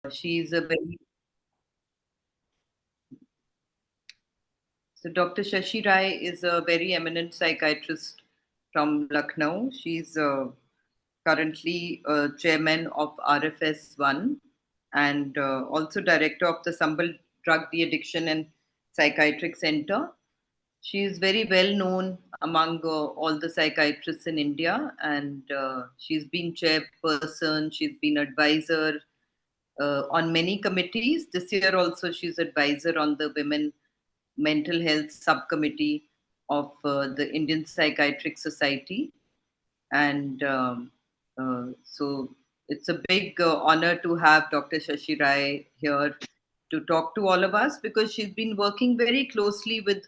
she's a very So Dr. Shashi Rai is a very eminent psychiatrist from Lucknow. She's currently chairman of RFS 1 and also director of the Sambal Drug De-Addiction and Psychiatric Center. She is very well known among all the psychiatrists in India, and she's been chairperson, she's been advisor on many committees. This year also, she's advisor on the Women Mental Health Subcommittee of the Indian Psychiatric Society. And so it's a big honor to have Dr. Shashi Rai here to talk to all of us because she's been working very closely with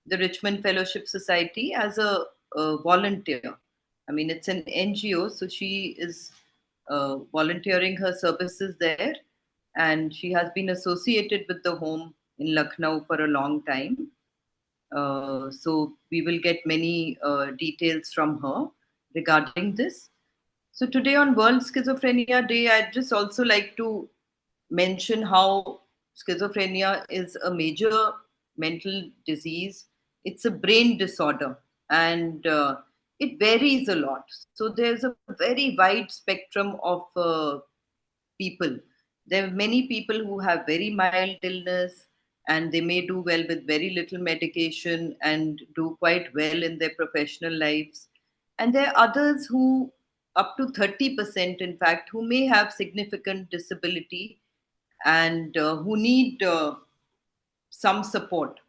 the Richmond Fellowship Society as a volunteer. I mean, it's an NGO, so she is volunteering her services there, and she has been associated with the home in Lucknow for a long time. So we will get many details from her regarding this. So today on World Schizophrenia Day, I'd just also like to mention how schizophrenia is a major mental disease. It's a brain disorder and it varies a lot. So there's a very wide spectrum of people. There are many people who have very mild illness and they may do well with very little medication and do quite well in their professional lives. And there are others who, up to 30%, in fact, who may have significant disability and who need some support.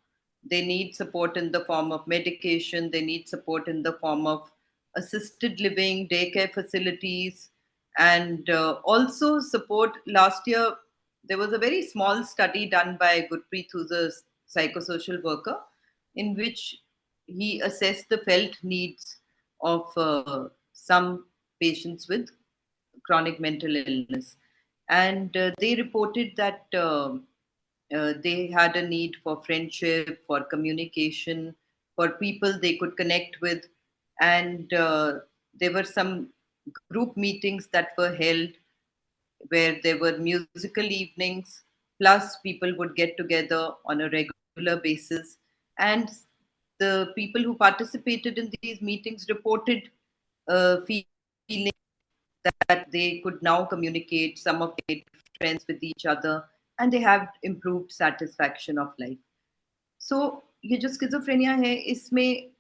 They need support in the form of medication, they need support in the form of assisted living, daycare facilities, and also support. Last year, there was a very small study done by Gurpreet, who's a psychosocial worker, in which he assessed the felt needs of some patients with chronic mental illness. And they reported that they had a need for friendship, for communication, for people they could connect with. And there were some group meetings that were held where there were musical evenings, plus people would get together on a regular basis. And the people who participated in these meetings reported feeling that they could now communicate, some of them made friends with each other, and they have improved satisfaction of life. So ये जो schizophrenia है इसमें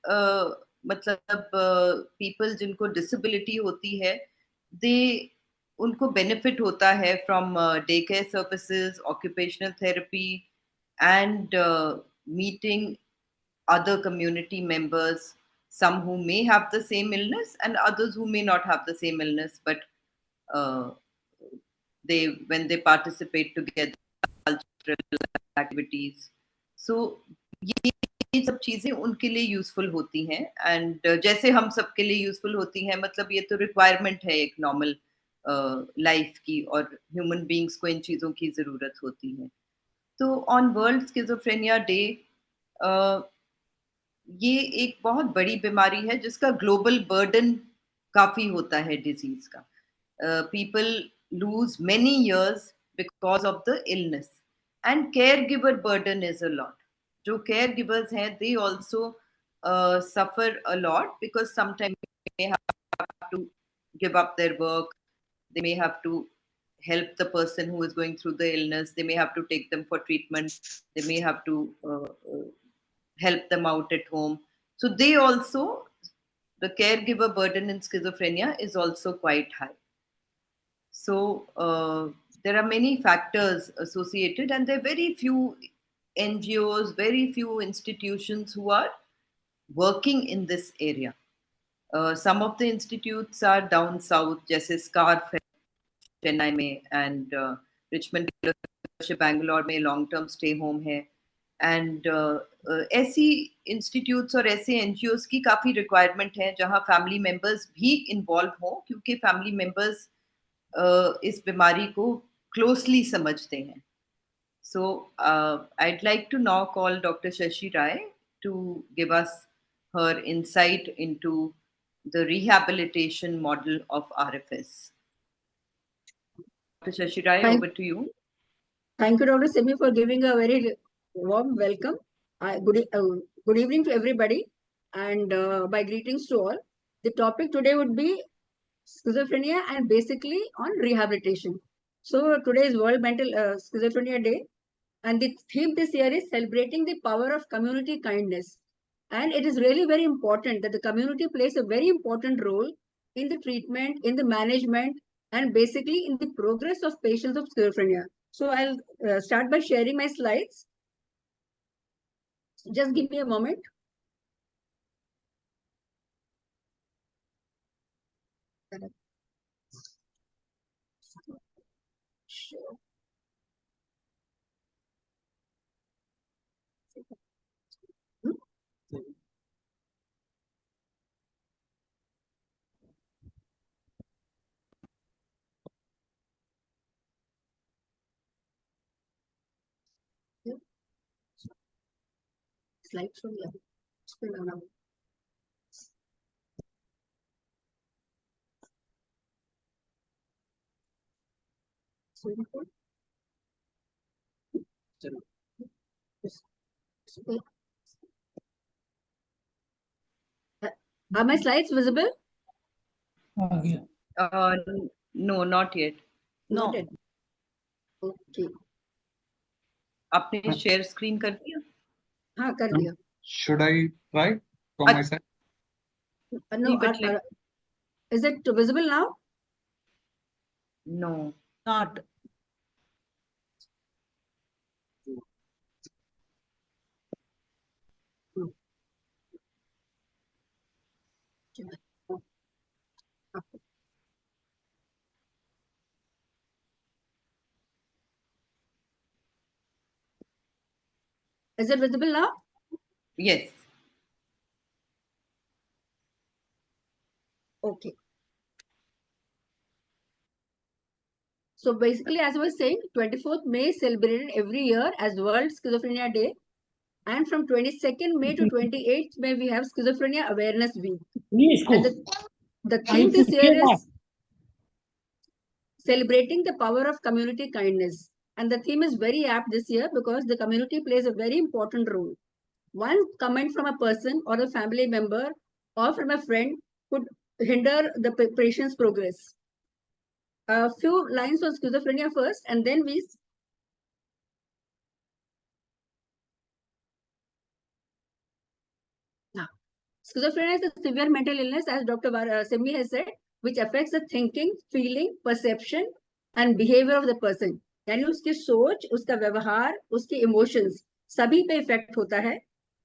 मतलब people जिनको disability होती है दे उनको benefit होता है from day care services occupational therapy and meeting other community members, some who may have the same illness and others who may not have the same illness, but uh, they when they participate together cultural activities. So ये सब चीजें उनके लिए useful होती हैं and जैसे हम सबके लिए यूजफुल होती हैं मतलब ये तो रिक्वायरमेंट है एक नॉर्मल लाइफ की और ह्यूमन बीइंग्स को इन चीजों की जरूरत होती है तो ऑन वर्ल्ड स्किज़ोफ्रेनिया डे ये एक बहुत बड़ी बीमारी है जिसका ग्लोबल बर्डन काफी होता है डिजीज का people lose many years because of the illness and caregiver burden is a lot जो केयर गिवर्स हैं they also suffer a lot because sometime they have to give up their work they may have to help the person who is going through the illness they may have to take them for treatment they may have to help them out at home. So they also, the caregiver burden in schizophrenia is also quite high. So there are many factors associated, and there are very few NGOs, very few institutions who are working in this area. Some of the institutes are down south, जैसे SCARF है चेन्नई में, and Richmond Fellowship Bangalore में long term stay home है. And ऐसी institutes और ऐसे NGOs की काफी रिक्वायरमेंट है जहां फैमिली मेंबर्स भी इन्वॉल्व हो क्योंकि फैमिली मेंबर्स इस बीमारी को क्लोजली समझते हैं सो I'd like to now call Dr. Shashi Rai to give us her insight into the rehabilitation model of RFS. Shashi Rai, Thank, over to you. thank you, Dr. Simi, for giving a very warm welcome. Good evening to everybody, and my greetings to all. The topic today would be schizophrenia and basically on rehabilitation. So today is World Mental Schizophrenia Day, and the theme this year is celebrating the power of community kindness. And it is really very important that the community plays a very important role in the treatment, in the management, and basically in the progress of patients of schizophrenia. So I'll start by sharing my slides. Just give me a moment. Sure. Slide from here. Spin around. Are my slides visible? Yeah. No, not yet. Not yet. Okay. आपने share screen कर दिया? हाँ, कर दिया. Should I try from my side? No, is it visible now? No. Not. Is it visible now? Yes. Okay. So basically, as I was saying, 24th May is celebrated every year as World Schizophrenia Day. And from 22nd May to 28th May, we have Schizophrenia Awareness Week. And the theme this year is celebrating the power of community kindness. And the theme is very apt this year because the community plays a very important role. One comment from a person or a family member or from a friend could hinder the patient's progress. A few lines on schizophrenia first, and then we schizophrenia is a severe mental illness, as Dr. Simi has said, which affects the thinking, feeling, perception, and behavior of the person. यानी उसकी सोच, उसका व्यवहार, उसके emotions सभी पे effect होता है.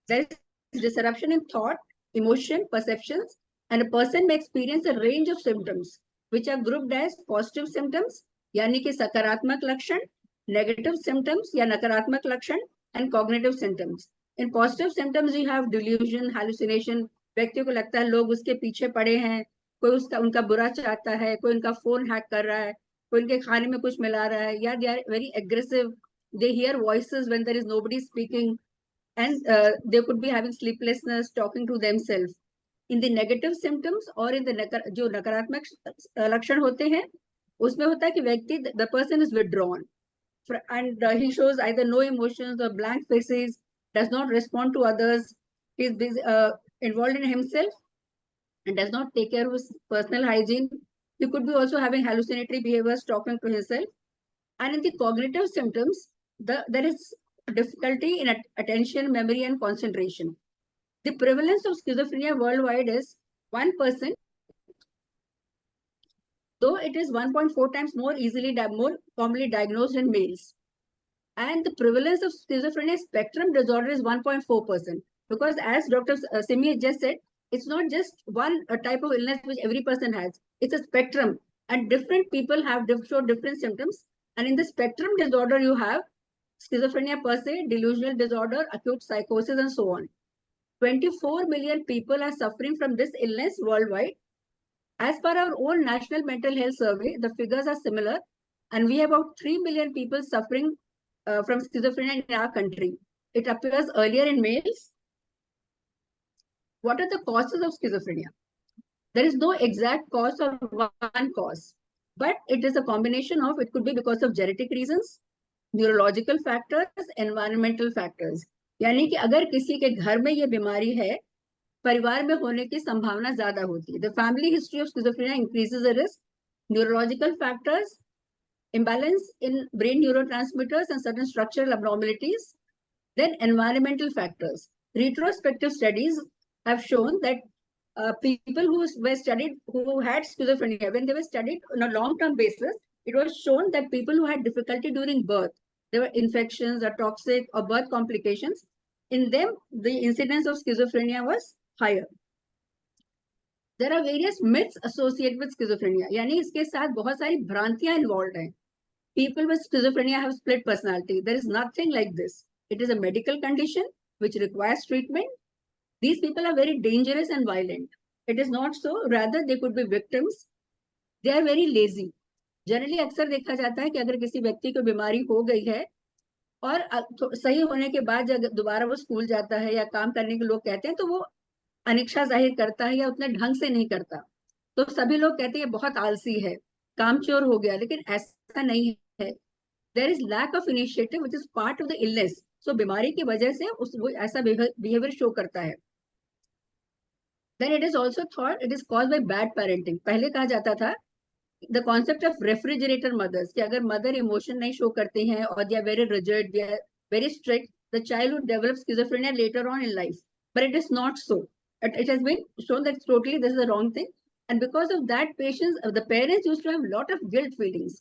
There is disruption in thought, emotion, perceptions, and a person may experience a range of symptoms, which are grouped as positive symptoms, यानी कि सकारात्मक लक्षण, negative symptoms या नकारात्मक लक्षण, and cognitive symptoms. In positive symptoms, you have delusion, hallucination. व्यक्तियों को लगता है लोग उसके पीछे पड़े हैं, कोई उसका उनका बुरा चाहता है, कोई उनका फोन हैक कर रहा है, कोई उनके खाने में कुछ मिला रहा है, या they are very aggressive. They hear voices when there is nobody speaking, and they could be having sleeplessness, talking to themselves. In the negative symptoms or in the जो नकारात्मक लक्षण होते हैं, उसमें होता है कि व्यक्ति the person is withdrawn and he shows either no emotions or blank faces, does not respond to others, he is busy, involved in himself and does not take care of his personal hygiene. He could be also having hallucinatory behaviors, talking to himself. And in the cognitive symptoms, there is difficulty in attention, memory, and concentration. The prevalence of schizophrenia worldwide is 1%, though it is 1.4 times more commonly diagnosed in males. And the prevalence of schizophrenia spectrum disorder is 1.4%. Because as Dr. Simi just said, it's not just one type of illness which every person has. It's a spectrum. And different people have different symptoms. And in the spectrum disorder, you have schizophrenia per se, delusional disorder, acute psychosis, and so on. 24 million people are suffering from this illness worldwide. As per our own National Mental Health Survey, the figures are similar. And we have about 3 million people suffering from schizophrenia in our country. It appears earlier in males. What are the causes of schizophrenia? There is no exact cause or one cause. but it is a combination of, it could be because of genetic reasons, neurological factors, environmental factors. यानी कि अगर किसी के घर में ये बीमारी है, परिवार में होने की संभावना ज्यादा होती है. The family history of schizophrenia increases the risk. Neurological factors, imbalance in brain neurotransmitters and certain structural abnormalities. Then environmental factors. Retrospective studies have shown that people who were studied, who had schizophrenia, when they were studied on a long-term basis, it was shown that people who had difficulty during birth, there were infections or toxic or birth complications, in them, the incidence of schizophrenia was higher. There are various myths associated with schizophrenia. यानी इसके साथ बहुत सारी भ्रांतियां involved हैं. People with schizophrenia have split personality. There is nothing like this. It is a medical condition which requires treatment. These people are very dangerous and violent. It is not so. Rather, they could be victims. They are very lazy. Generally, अक्सर देखा जाता है कि अगर किसी व्यक्ति को बीमारी हो गई है और सही होने के बाद जब दोबारा वो स्कूल जाता है या काम करने के लोग कहते हैं तो वो अनिच्छा जाहिर करता है या उतने ढंग से नहीं करता, तो सभी लोग कहते हैं बहुत आलसी है, कामचोर हो गया, लेकिन ऐसा नहीं है. There is lack of initiative which is part of the illness. So बीमारी की वजह से वो ऐसा behavior शो करता है. Then it is also thought it is caused by bad parenting. पहले कहा जाता था the concept of refrigerator mothers, कि अगर mother emotion नहीं show करती हैं और they are very rigid, they are very strict, the child would develop schizophrenia later on in life. But it is not so. It has been shown that totally this is the wrong thing. And because of that, the parents used to have a lot of guilt feelings.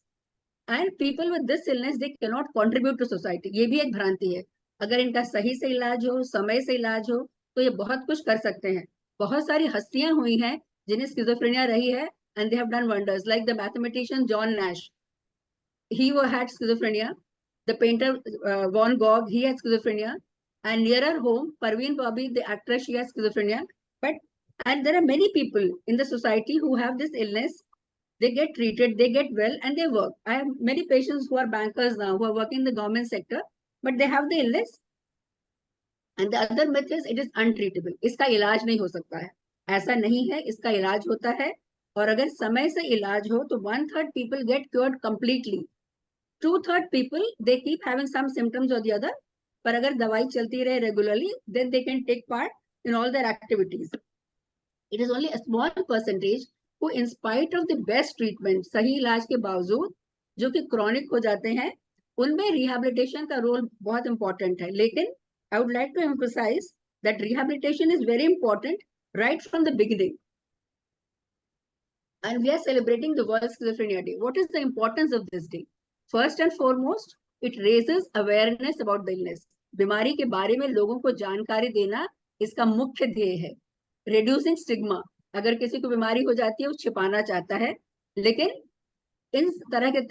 And people with this illness, they cannot contribute to society. ये भी एक भ्रांति है. अगर इनका सही से इलाज हो, समय से इलाज हो, तो ये बहुत कुछ कर सकते हैं. बहुत सारी हस्तियां हुई हैं जिन्हें schizophrenia रही है, and they have done wonders. Like the mathematician John Nash, he had schizophrenia. The painter Van Gogh, he had schizophrenia. And nearer home, Parveen Babi, the actress, she has schizophrenia. And there are many people in the society who have this illness. They get treated, they get well, and they work. I have many patients who are bankers now, who are working in the government sector, but they have the illness. And the other myth is it is untreatable. इसका इलाज नहीं हो सकता है. ऐसा नहीं है, इसका इलाज होता है. और अगर समय से इलाज हो तो 1/3 people get cured completely. 2/3 people, they keep having some symptoms or the other. पर अगर दवाई चलती रहे regularly, then they can take part in all their activities. It is only a small percentage who, in spite of the best treatment, सही इलाज के बावजूद, जो कि chronic हो जाते हैं, उनमें rehabilitation का role बहुत important है. लेकिन I would like to emphasize that rehabilitation is very important right from the beginning. And we are celebrating the World Schizophrenia Day. What is the importance of this day? First and foremost, it raises awareness about the illness. बीमारी के बारे में लोगों को जानकारी देना इसका मुख्य ध्येय है. Reducing stigma. अगर किसी को बीमारी हो जाती है, वो छिपाना चाहता है, लेकिन इन तरह के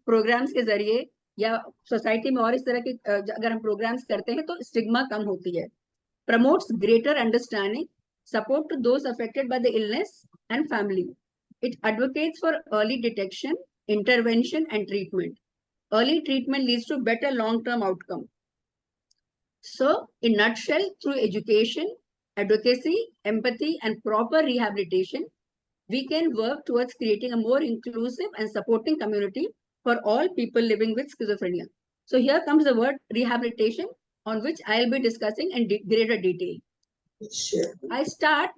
प्रोग्राम्स के जरिए या सोसाइटी में और इस तरह के अगर हम प्रोग्राम्स करते हैं तो स्टिग्मा कम होती है. Promotes greater understanding, support to those affected by the illness and family. It advocates for early detection, intervention, and treatment. Early treatment leads to better long-term outcome. So, in nutshell, through education, advocacy, empathy, and proper rehabilitation, we can work towards creating a more inclusive and supporting community for all people living with schizophrenia. So here comes the word rehabilitation, on which I'll be discussing in greater detail. Sure. I start.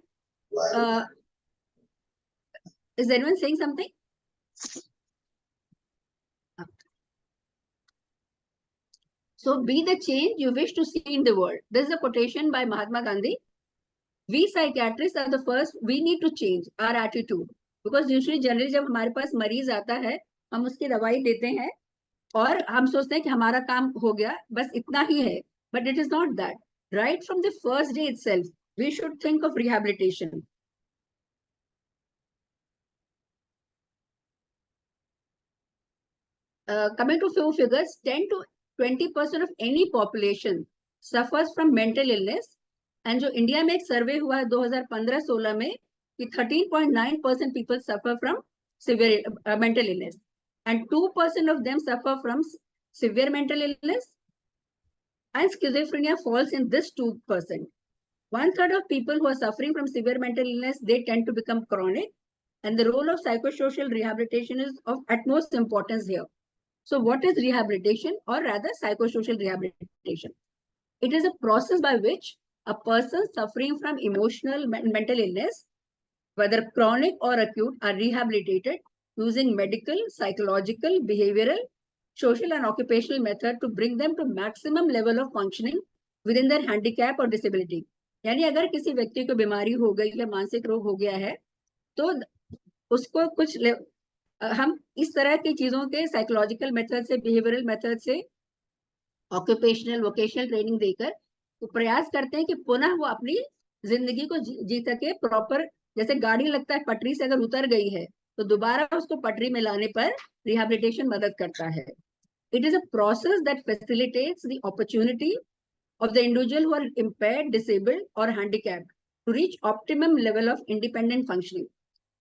Is anyone saying something? So be the change you wish to see in the world. This is a quotation by Mahatma Gandhi. We psychiatrists are the first, we need to change our attitude. Because usually generally जब हमारे पास मरीज आता है, हम उसकी दवाई देते हैं और हम सोचते हैं कि हमारा काम हो गया, बस इतना ही है. But it is not that. Right from the first day itself, we should think of rehabilitation. Coming to few figures, 10 to 20% of any population suffers from mental illness. And जो इंडिया में एक सर्वे हुआ है 2015-16 में कि 13.9% people suffer from severe mental illness, and 2% of them suffer from severe mental illness, and schizophrenia falls in this 2%. 1/3 of people who are suffering from severe mental illness, they tend to become chronic, And the role of psychosocial rehabilitation is of utmost importance here. So what is rehabilitation, or rather psychosocial rehabilitation? It is a process by which a person suffering from emotional mental illness, whether chronic or acute, are rehabilitated using medical, psychological, behavioral, social and occupational method to bring them to maximum level of functioning within their handicap or disability. यानी अगर किसी व्यक्ति को बीमारी हो गई या मानसिक रोग हो गया है, तो उसको कुछ हम इस तरह की चीजों के साइकोलॉजिकल मेथड से, बिहेवियरल मेथड से, ऑक्यूपेशनल वोकेशनल ट्रेनिंग देकर तो प्रयास करते हैं कि पुनः वो अपनी जिंदगी को जी सके प्रॉपर। जैसे गाड़ी लगता है पटरी से अगर उतर गई है तो दोबारा उसको पटरी में लाने पर रिहैबिलिटेशन मदद करता है। It is a process that facilitates the opportunity of the individual who are impaired, disabled or handicapped to reach optimum level of independent functioning.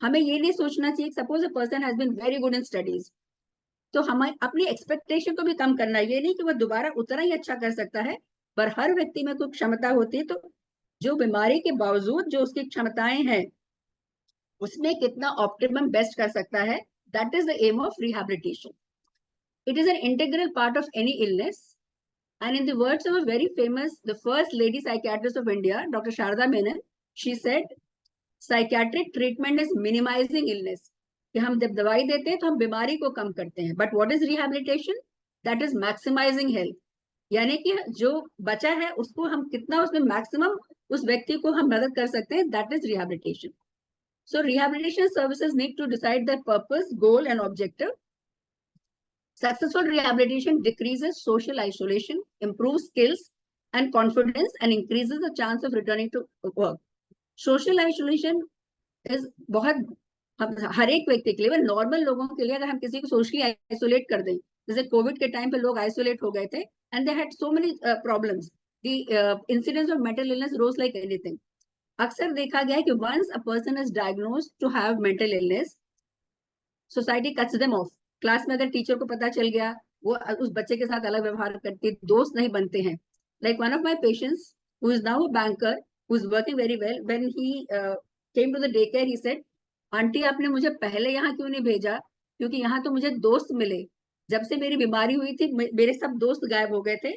हमें ये नहीं सोचना चाहिए suppose a person has been very good in studies, तो हमें अपनी expectation को भी कम करना है। ये नहीं कि वो दोबारा उतना ही अच्छा कर सकता है, पर हर व्यक्ति में कोई क्षमता होती है, तो जो बीमारी के बावजूद जो उसकी क्षमताएं हैं उसमें कितना ऑप्टिमम बेस्ट कर सकता है, that is the aim of rehabilitation. It is an integral part of any illness. And in the words of a very famous, the first lady psychiatrist of India, Dr. Sharda Menon, she said, psychiatric treatment is minimizing illness. कि हम जब दवाई देते हैं तो हम बीमारी को कम करते हैं. But what is rehabilitation? That is maximizing health. यानी कि जो बचा है उसको हम कितना उसमें मैक्सिमम उस व्यक्ति को हम मदद कर सकते हैं, that is rehabilitation. So rehabilitation services need to decide their purpose, goal and objective. Successful rehabilitation decreases social isolation, improves skills and confidence, and increases the chance of returning to work. Social isolation is बहुत हर एक व्यक्ति के लिए, normal लोगों के लिए, अगर हम किसी को सोशली आइसोलेट कर दें, जैसे कोविड के टाइम पे लोग आइसोलेट हो गए थे and they had so many problems, the incidence of mental illness rose like anything. अक्सर देखा गया है कि once a person is diagnosed to have mental illness, society cuts them off. Class में अगर टीचर को पता चल गया, वो उस बच्चे के साथ अलग व्यवहार करती, दोस्त नहीं बनते हैं. Like one of my patients who is now a banker who is working very well, when he came to the day care he said, aunty आपने मुझे पहले यहाँ क्यों नहीं भेजा, क्योंकि यहाँ तो मुझे दोस्त मिले. जब से मेरी बीमारी हुई थी मेरे सब दोस्त गायब हो गए थे,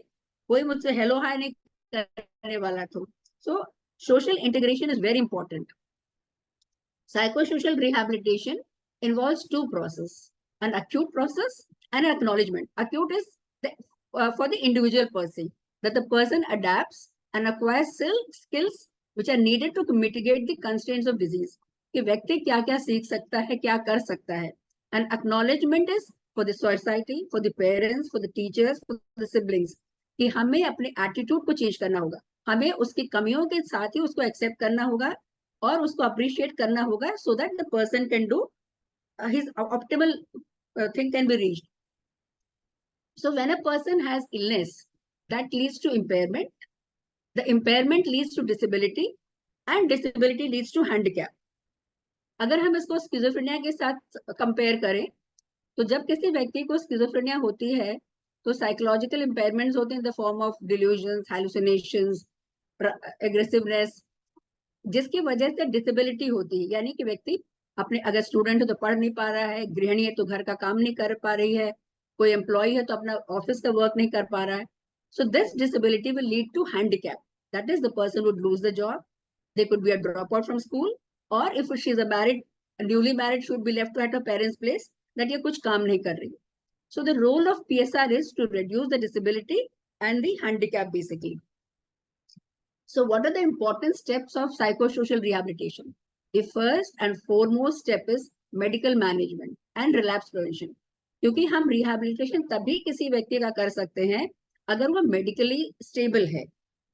कोई मुझसे हेलो हाय नहीं करने वाला था. So social integration is very important. Psychosocial rehabilitation involves two processes, an acute process and an acknowledgement. Acute is for the individual person, that the person adapts and acquires skills which are needed to mitigate the constraints of disease. कि व्यक्ति क्या क्या सीख सकता है, क्या कर सकता है. And acknowledgement is for the society, for the parents, for the teachers, for the siblings. कि हमें अपने एटीट्यूड को चेंज करना होगा, हमें उसकी कमियों के साथ ही उसको एक्सेप्ट करना होगा और उसको अप्रिशिएट करना होगा, so that the person can do his optimal thing can be reached. So when a person has illness, that leads to impairment, the impairment leads to disability and disability leads to handicap. अगर हम इसको schizophrenia के साथ compare करें, तो जब किसी व्यक्ति को स्किज़ोफ्रेनिया होती है तो साइकोलॉजिकल इम्पेयरमेंट्स होते हैं in the form of delusions, hallucinations, aggressiveness, जिसकी वजह से डिसेबिलिटी होती है. यानी कि व्यक्ति अपने, अगर स्टूडेंट है तो पढ़ नहीं पा रहा है, गृहिणी है तो घर का काम नहीं कर पा रही है, कोई एम्प्लॉय है तो अपना ऑफिस का वर्क नहीं कर पा रहा है. So this disability will lead to handicap. That is the person would lose the job, they could be a drop out from school, और if she is a married, newly married, should be left at her parents place, that ये कुछ काम नहीं कर रही. So the role of PSR is to reduce the disability and the handicap basically. So what are the important steps of psychosocial rehabilitation? The first and foremost step is medical management and relapse prevention. क्योंकि हम rehabilitation तभी किसी व्यक्ति का कर सकते हैं अगर वो medically stable है.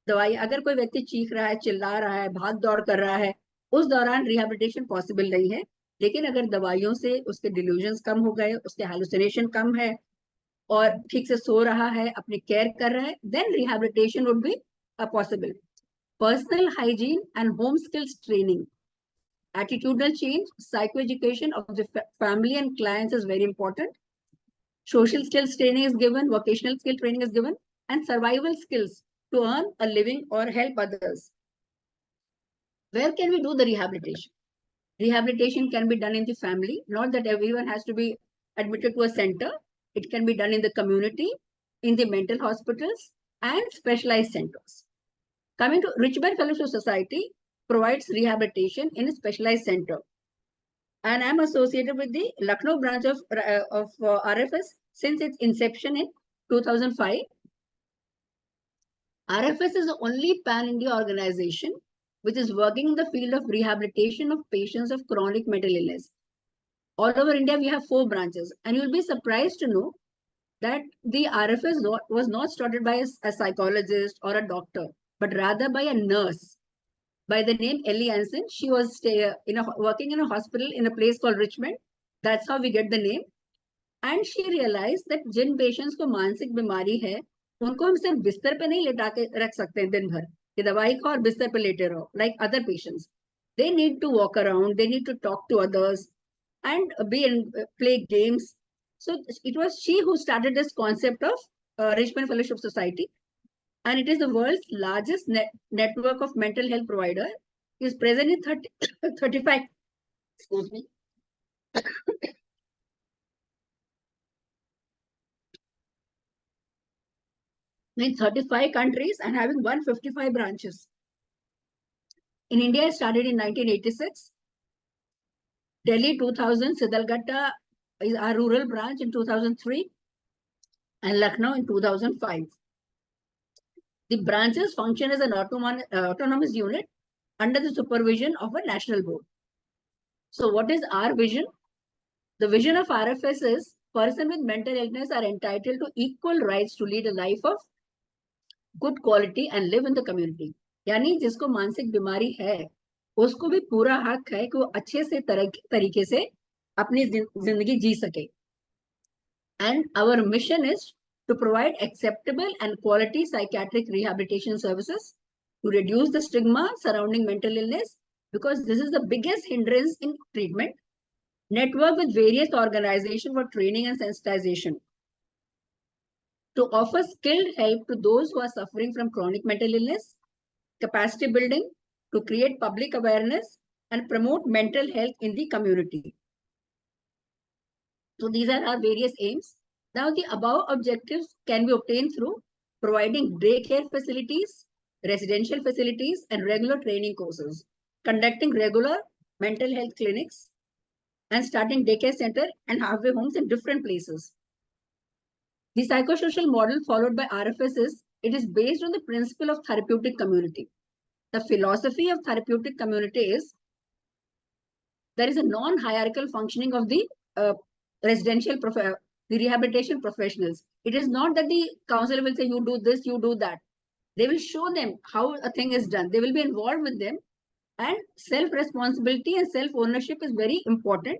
दवाई, अगर कोई व्यक्ति चीख रहा है, चिल्ला रहा है, भाग दौड़ कर रहा है, उस दौरान rehabilitation possible नहीं है. लेकिन अगर दवाइयों से उसके delusions कम हो गए, उसके hallucination कम है और ठीक से सो रहा है, अपनी केयर कर रहा है, then rehabilitation would be possible. Personal hygiene and home skills training, attitudinal change, psychoeducation of the family and clients is very important. Social skills training is given, vocational skill training is given, and survival skills to earn a living or help others. Where can we do the rehabilitation? Rehabilitation can be done in the family, not that everyone has to be admitted to a center. It can be done in the community, in the mental hospitals, and specialized centers. Coming to Richmond Fellowship Society provides rehabilitation in a specialized center. And I'm associated with the Lucknow branch of RFS since its inception in 2005. RFS is the only pan-India organization which is working in the field of rehabilitation of patients of chronic mental illness. All over India, we have 4 branches, and you'll be surprised to know that the RFS was not started by a psychologist or a doctor, but rather by a nurse by the name Ellie Anson. She was working in a hospital in a place called Richmond. That's how we get the name. And she realized that Jin patients को मानसिक बीमारी है, उनको हम सिर्फ बिस्तर पे नहीं लेटा के रख सकते हैं दिन भर कि दवाई खाओ और बिस्तर पे लेटे रहो. Like other patients, they need to walk around, they need to talk to others, and play games. So it was she who started this concept of Richmond Fellowship Society, and it is the world's largest network of mental health provider. It is present in 35. Excuse me. In 35 countries and having 155 branches. In India, it started in 1986. Delhi 2000, Sidalghatta is our rural branch in 2003, and Lucknow in 2005. The branches function as an autonomous unit under the supervision of a national board. So what is our vision? The vision of RFS is persons with mental illness are entitled to equal rights to lead a life of good quality and live in the community. यानी जिसको मानसिक बीमारी है उसको भी पूरा हक है कि वो अच्छे से तरीके से अपनी जिंदगी जी सके. And our mission is to provide acceptable and quality psychiatric rehabilitation services to reduce the stigma surrounding mental illness, because this is the biggest hindrance in treatment. Network with various organizations for training and sensitization to offer skilled help to those who are suffering from chronic mental illness, capacity building, to create public awareness and promote mental health in the community. So these are our various aims. Now the above objectives can be obtained through providing daycare facilities, residential facilities, and regular training courses, conducting regular mental health clinics, and starting daycare center and halfway homes in different places. The psychosocial model followed by RFS it is based on the principle of therapeutic community. The philosophy of therapeutic community is there is a non-hierarchical functioning of the the rehabilitation professionals. It is not that the counselor will say, you do this, you do that. They will show them how a thing is done. They will be involved with them, and self-responsibility and self-ownership is very important.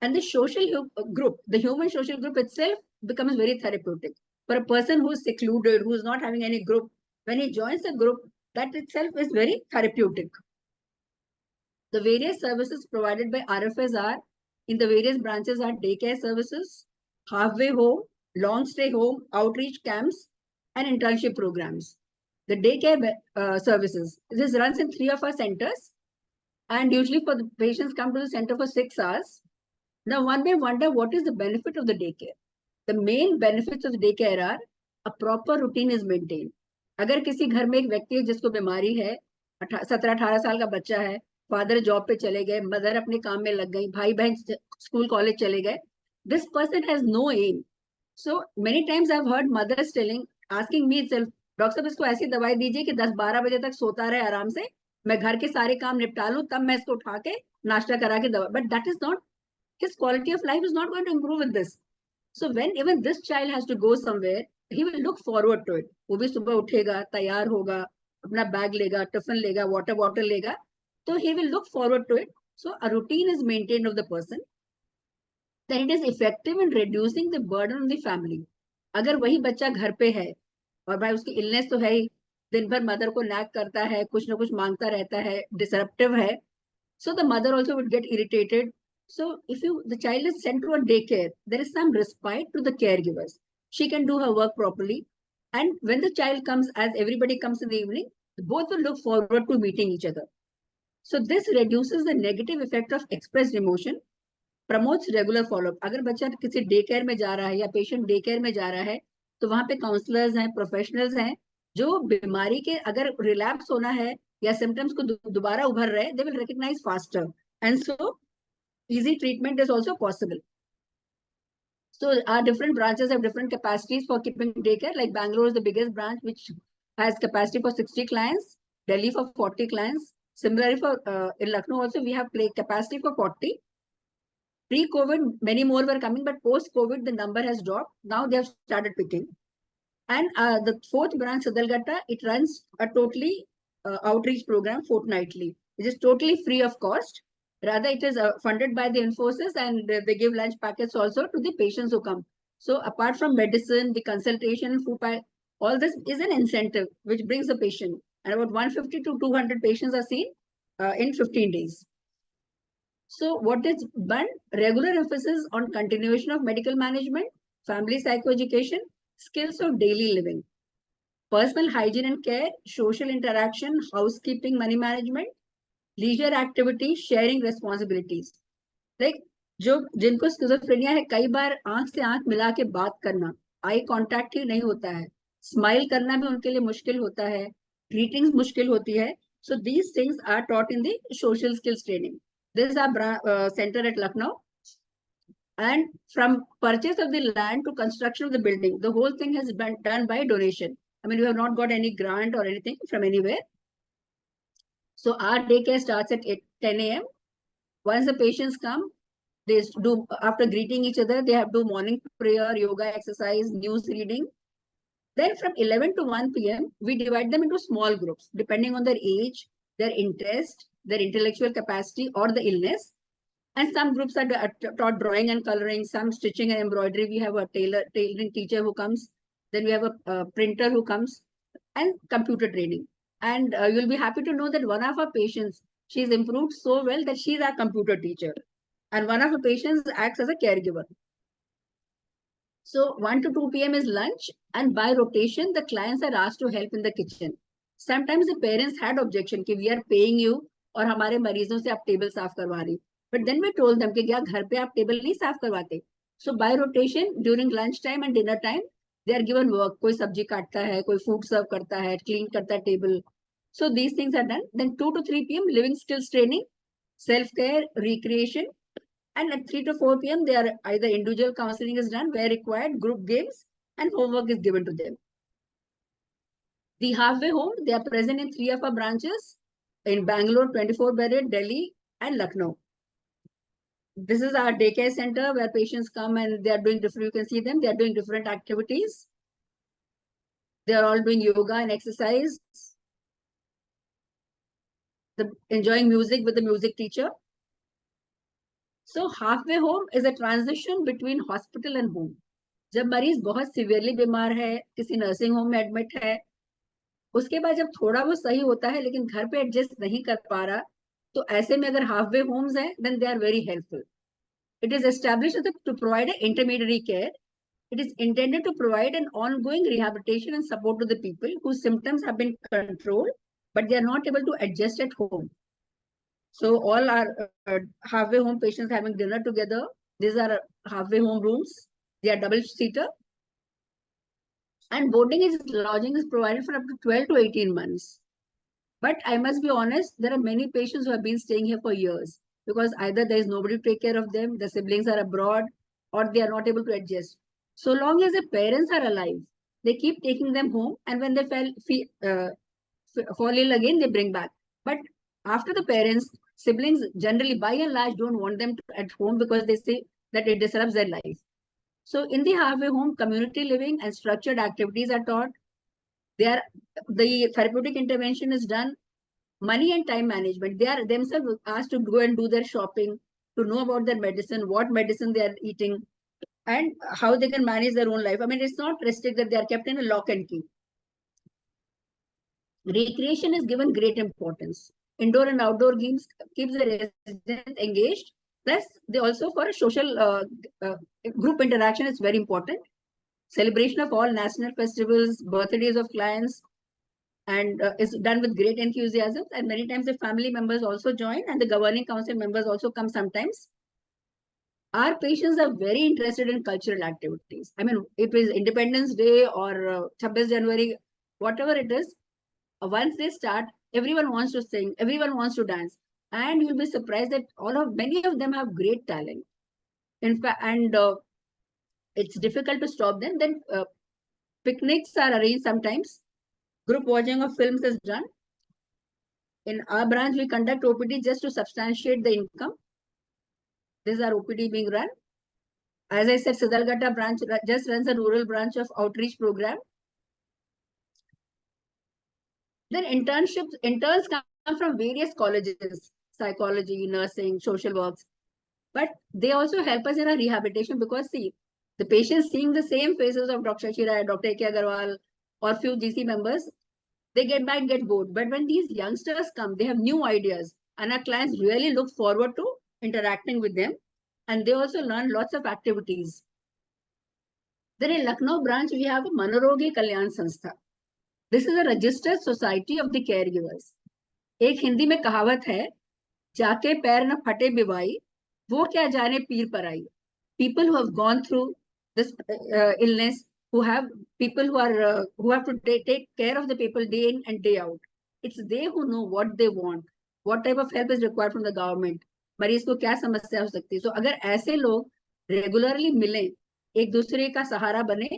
And the social group, the human social group itself becomes very therapeutic. For a person who is secluded, who is not having any group, when he joins a group, that itself is very therapeutic. The various services provided by RFS are, in the various branches, are daycare services, halfway home, long stay home, outreach camps, and internship programs. The daycare services, this runs in 3 of our centers, and usually for the patients come to the center for 6 hours. Now one may wonder what is the benefit of the daycare. The main benefits of the daycare are a proper routine is maintained. अगर किसी घर में एक व्यक्ति है जिसको बीमारी है, 17-18 साल का बच्चा है, फादर जॉब पे चले गए, मदर अपने काम में लग गई, भाई बहन स्कूल कॉलेज चले गए, this person has no aim. So many times I've heard mothers asking me itself, doctor साहब इसको ऐसी दवाई दीजिए कि 10-12 बजे तक सोता रहे आराम से, मैं घर के सारे काम निपटा लूं, तब मैं इसको उठा के नाश्ता करा के दवा. But that is not, his quality of life is not going to improve with this. So when even this child has to go somewhere, he will look forward to it. वो भी सुबह उठेगा, तैयार होगा, अपना बैग लेगा, tiffin लेगा, water bottle लेगा, so he will look forward to it. So a routine is maintained of the person. Then it is effective in reducing the burden on the family. अगर वही बच्चा घर पे है और भाई उसकी illness तो है ही, दिन भर मदर को नैग करता है, कुछ ना कुछ मांगता रहता है, disruptive है, so the mother also would get irritated. So if the child is sent to a daycare, there is some respite to the caregivers. She can do her work properly. And when the child comes, as everybody comes in the evening, both will look forward to meeting each other. So this reduces the negative effect of expressed emotion, promotes regular follow-up. अगर बच्चा किसी day care में जा रहा है या patient day care में जा रहा है, तो वहां पे काउंसलर्स हैं, प्रोफेशनल्स हैं, जो बीमारी के अगर रिलैप्स होना है या सिम्टम्स को दोबारा उभर रहे, they will recognize faster, and so easy treatment is also possible. So our different branches have different capacities for keeping daycare. Like Bangalore is the biggest branch, which has capacity for 60 clients, Delhi for 40 clients. Similarly, for in Lucknow also, we have capacity for 40. Pre-COVID, many more were coming, but post-COVID, the number has dropped. Now they have started picking. And the fourth branch, Sadalghatta, it runs a totally outreach program fortnightly. It is totally free of cost. Rather, it is funded by the Infosys, and they give lunch packets also to the patients who come. So apart from medicine, the consultation, food pack, all this is an incentive which brings the patient. And about 150 to 200 patients are seen in 15 days. So what is done? Regular emphasis on continuation of medical management, family psychoeducation, skills of daily living, personal hygiene and care, social interaction, housekeeping, money management, leisure activity, sharing responsibilities. Like जो जिनको schizophrenia है, कई बार आंख से आंख मिला के बात करना, आई कांटेक्ट ही नहीं होता है, स्माइल करना भी उनके लिए मुश्किल होता है, ग्रीटिंग्स मुश्किल होती है. So these things are taught in the social skills training. This is our center at Lucknow. And from purchase of the land to construction of the building, the whole thing has been done by donation. I mean, we have not got any grant or anything from anywhere. So our daycare starts at 10 a.m. Once the patients come, they do, after greeting each other, they have to do morning prayer, yoga exercise, news reading. Then from 11 to 1 p.m., we divide them into small groups, depending on their age, their interest, their intellectual capacity, or the illness. And some groups are taught drawing and coloring, some stitching and embroidery. We have a tailoring teacher who comes. Then we have a printer who comes, and computer training. And you'll be happy to know that one of our patients, she's improved so well that she's our computer teacher. And one of our patients acts as a caregiver. So 1 to 2 p.m. is lunch, and by rotation, the clients are asked to help in the kitchen. Sometimes the parents had objection कि we are paying you और हमारे मरीजों से आप table साफ करवा रही. But then we told them कि क्या घर पे आप टेबल नहीं साफ करवाते. So by rotation, during lunch time and dinner time, they are given work. कोई सब्जी काटता है, कोई food serve करता है, clean करता है table. So these things are done. Then 2 to 3 p.m. living skills training, self-care, recreation. And at 3 to 4 p.m., they are either individual counseling is done where required, group games, and homework is given to them. The halfway home, they are present in 3 of our branches in Bangalore, 24-bedded, Delhi, and Lucknow. This is our daycare center where patients come and they are doing different, you can see them, they are doing different activities. They are all doing yoga and exercise. Enjoying music with the music teacher. So halfway home is a transition between hospital and home. जब मरीज बहुत severely बीमार है, किसी nursing home में admit है, उसके बाद जब थोड़ा वो सही होता है लेकिन घर पे एडजस्ट नहीं कर पा रहा, तो ऐसे में अगर हाफवे होम्स हैं, then they are very helpful. It is established to provide an intermediary care. It is intended to provide an ongoing rehabilitation and support to the people whose symptoms have been controlled, but they are not able to adjust at home. So all our halfway home patients having dinner together. These are halfway home rooms. They are double-seater. And boarding is lodging is provided for up to 12 to 18 months. But I must be honest, there are many patients who have been staying here for years because either there is nobody to take care of them, the siblings are abroad, or they are not able to adjust. So long as the parents are alive, they keep taking them home, and when they fall ill again, they bring back. But after the parents, siblings generally by and large don't want them at home because they say that it disrupts their life. So in the halfway home, community living and structured activities are taught. The therapeutic intervention is done. Money and time management. They are themselves asked to go and do their shopping, to know about their medicine, what medicine they are eating, and how they can manage their own life. I mean, it's not restricted. They are kept in a lock and key. Recreation is given great importance. Indoor and outdoor games keeps the residents engaged. Plus, they also for a social group interaction is very important. Celebration of all national festivals, birthdays of clients. and is done with great enthusiasm. And many times the family members also join, and the governing council members also come sometimes. Our patients are very interested in cultural activities. I mean, it is Independence Day or 26 January, whatever it is, once they start, everyone wants to sing, everyone wants to dance. And you'll be surprised that many of them have great talent. In fact, and it's difficult to stop them. Then picnics are arranged sometimes. Group watching of films is done. In our branch, we conduct OPD just to substantiate the income. This is our OPD being run. As I said, Sidalgata branch just runs a rural branch of outreach program. Then interns come from various colleges, psychology, nursing, social works. But they also help us in our rehabilitation because see, the patients seeing the same faces of Dr. Shashi Rai, Dr. A.K. Agarwal, or few GC members, they get bored. But when these youngsters come, they have new ideas, and our clients really look forward to interacting with them, and they also learn lots of activities. Then in Lucknow branch, we have a Manarogi Kalyan Sanstha. This is a registered society of the caregivers. एक हिंदी में कहावत है, जाके पैर न फटे by, वो क्या जाने पीर पर आई. People who have gone through this illness, who have to take care of the people day in and day out. It's they who know what they want, what type of help is required from the government. मरीज को क्या समस्या हो सकती है. So अगर ऐसे लोग रेगुलरली मिले, एक दूसरे का सहारा बने.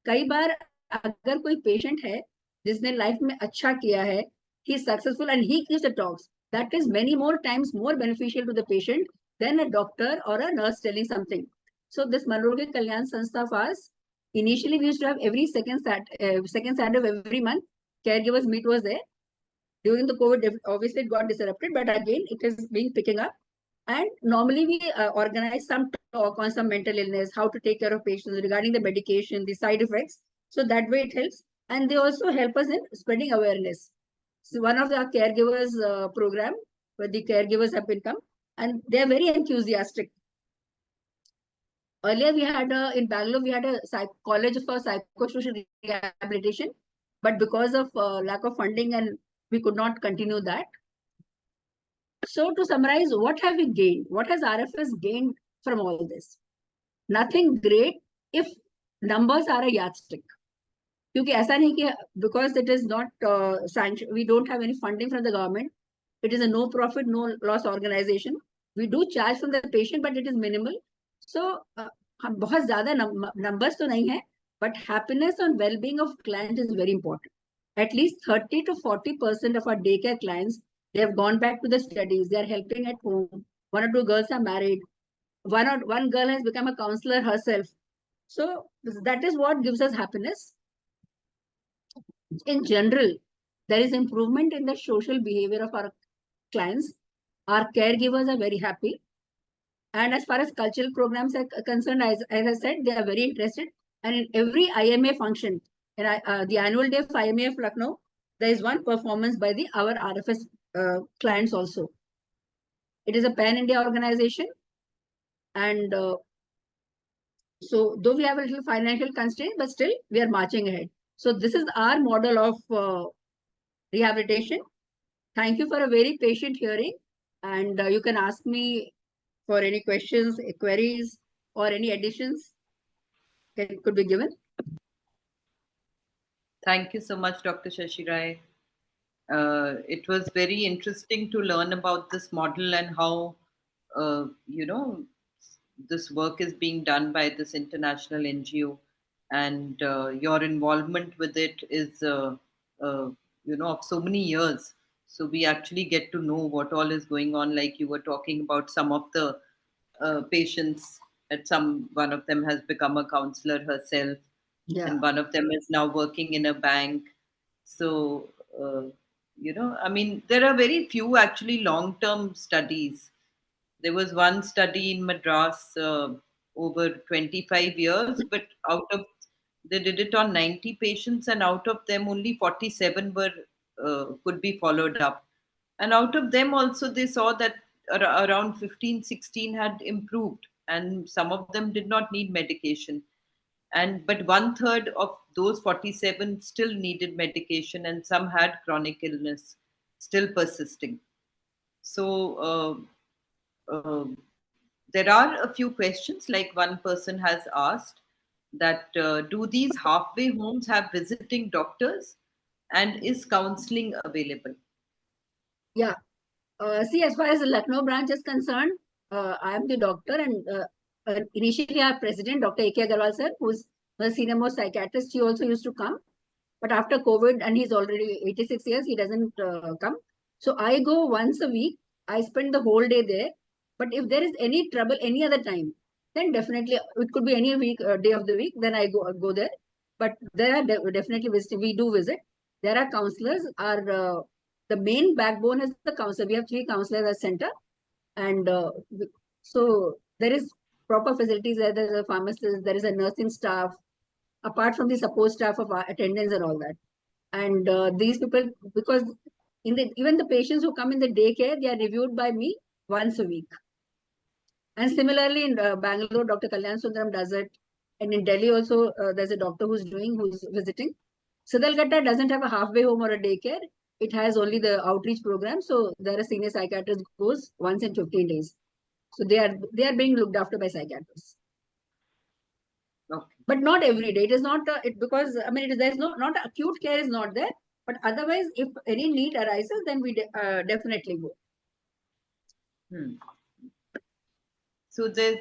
कई बार अगर कोई पेशेंट है जिसने लाइफ में अच्छा किया है, he is successful and he gives the talks, that is many more times more beneficial to the patient than a doctor or a nurse telling something. So this Manarogi Kalyan Sanstha of ours, initially we used to have every second Saturday of every month, caregivers meet was there. During the COVID, obviously it got disrupted, but again it is being picking up. And normally we organize some talk on some mental illness, how to take care of patients regarding the medication, the side effects. So that way it helps. And they also help us in spreading awareness. So one of the caregivers program where the caregivers have been come and they are very enthusiastic. Earlier we had in Bangalore, we had a college for psychosocial rehabilitation, but because of lack of funding and we could not continue that. So to summarize, what have we gained? What has RFS gained from all this? Nothing great if numbers are a yardstick. क्योंकि ऐसा नहीं कि because it is not sanctioned, we don't have any funding from the government. It is a no profit, no loss organization. We do charge from the patient, but it is minimal. So बहुत ज़्यादा numbers तो नहीं है, but happiness and well-being of client is very important. At least 30 to 40% of our daycare clients, they have gone back to the studies. They are helping at home. One or two girls are married. One girl has become a counselor herself. So that is what gives us happiness. In general, there is improvement in the social behavior of our clients. Our caregivers are very happy. And as far as cultural programs are concerned, as I said, they are very interested. And in every IMA function, the annual day of IMA of Lucknow, there is one performance by our RFS clients also. It is a pan-India organization. And so though we have a little financial constraint, but still we are marching ahead. So this is our model of rehabilitation. Thank you for a very patient hearing. And you can ask me for any questions, queries, or any additions that could be given. Thank you so much, Dr. Shashi Rai. It was very interesting to learn about this model and how, this work is being done by this international NGO, and your involvement with it is, of so many years. So we actually get to know what all is going on. Like you were talking about some of the patients, one of them has become a counselor herself, and one of them is now working in a bank. So, I mean, there are very few actually long-term studies. There was one study in Madras over 25 years, but they did it on 90 patients, and out of them only 47 could be followed up. And out of them also they saw that around 15, 16 had improved, and some of them did not need medication. and but 1/3 of those 47 still needed medication, and some had chronic illness still persisting. So there are a few questions. Like one person has asked that do these halfway homes have visiting doctors, and is counseling available? Yeah. See, as far as the Lucknow branch is concerned, I am the doctor, and initially our president, Dr. A.K. Agarwal sir, who's the senior most psychiatrist, he also used to come. But after COVID, and he's already 86 years, he doesn't come. So I go once a week. I spend the whole day there. But if there is any trouble any other time, then definitely it could be any week, day of the week. Then I go there. But there are definitely we do visit. There are counselors. The main backbone is the counselor. We have 3 counselors at center, and so there is proper facilities. There is a pharmacist. There is a nursing staff. Apart from the support staff of our attendants and all that. And these people, because even the patients who come in the daycare, they are reviewed by me once a week. And similarly in Bangalore, Dr. Kalyan Sundaram does it. And in Delhi also, there's a doctor who's visiting. Sidalghatta doesn't have a halfway home or a daycare. It has only the outreach program. So there are senior psychiatrist goes once in 15 days. So they are being looked after by psychiatrists. Okay. But not every day. It is not because I mean there's not acute care is not there. But otherwise, if any need arises, then we definitely go. So there's